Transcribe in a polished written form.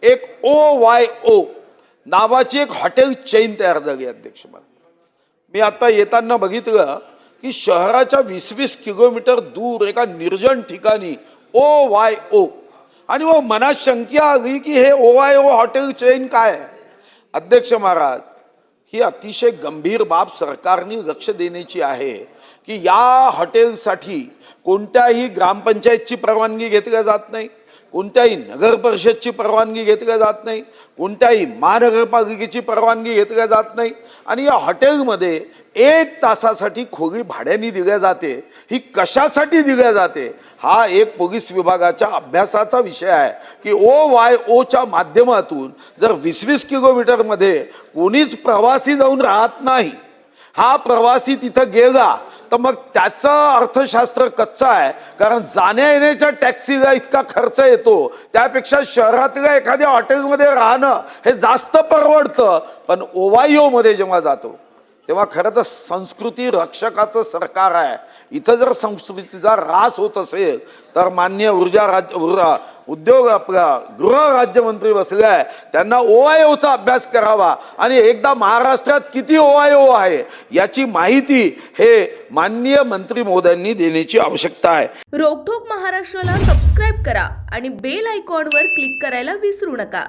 एक OYO नावाची एक हॉटेल चेन तयार झाली अध्यक्ष. मी आता येताना बघितलं की शहराच्या 20-20 किलोमीटर दूर एका निर्जन ठिकाणी OYO, आणि मग मनात शंका आली की हे OYO हॉटेल चेन काय आहे. अध्यक्ष महाराज, ही अतिशय गंभीर बाब सरकारने लक्ष देण्याची आहे की या हॉटेलसाठी कोणत्याही ग्रामपंचायतची परवानगी घेतली जात नाही, कोणत्याही नगर परिषदची परवानगी घेतली जात नाही, कोणत्याही महानगरपालिकेची परवानगी घेतली जात नाही, आणि या हॉटेलमध्ये 1 तासासाठी खोली भाड्याने दिल्या जाते. ही कशासाठी दिल्या जाते हा एक पोलीस विभागाच्या अभ्यासाचा विषय आहे की OYOच्या माध्यमातून जर 20-20 किलोमीटरमध्ये कोणीच प्रवासी जाऊन राहत नाही, हा प्रवासी तिथं गेला तर मग त्याचं अर्थशास्त्र कच्चा आहे, कारण जाण्या येण्याच्या टॅक्सीला इतका खर्च येतो, त्यापेक्षा शहरातल्या एखाद्या हॉटेलमध्ये राहणं हे जास्त परवडतं. पण OYO मध्ये जेव्हा जातो तेव्हा खरं तर संस्कृती रक्षकाचं सरकार आहे. इथं जर संस्कृतीचा ऱ्हास होत असेल तर माननीय उद्योग गृह राज्यमंत्री बसले आहे, त्यांना OYOचा अभ्यास करावा आणि एकदा महाराष्ट्रात किती OYO आहे याची माहिती हे माननीय मंत्री महोदयांनी देण्याची आवश्यकता आहे. रोकठोक महाराष्ट्राला सबस्क्राईब करा आणि बेल आयकॉनवर क्लिक करायला विसरू नका.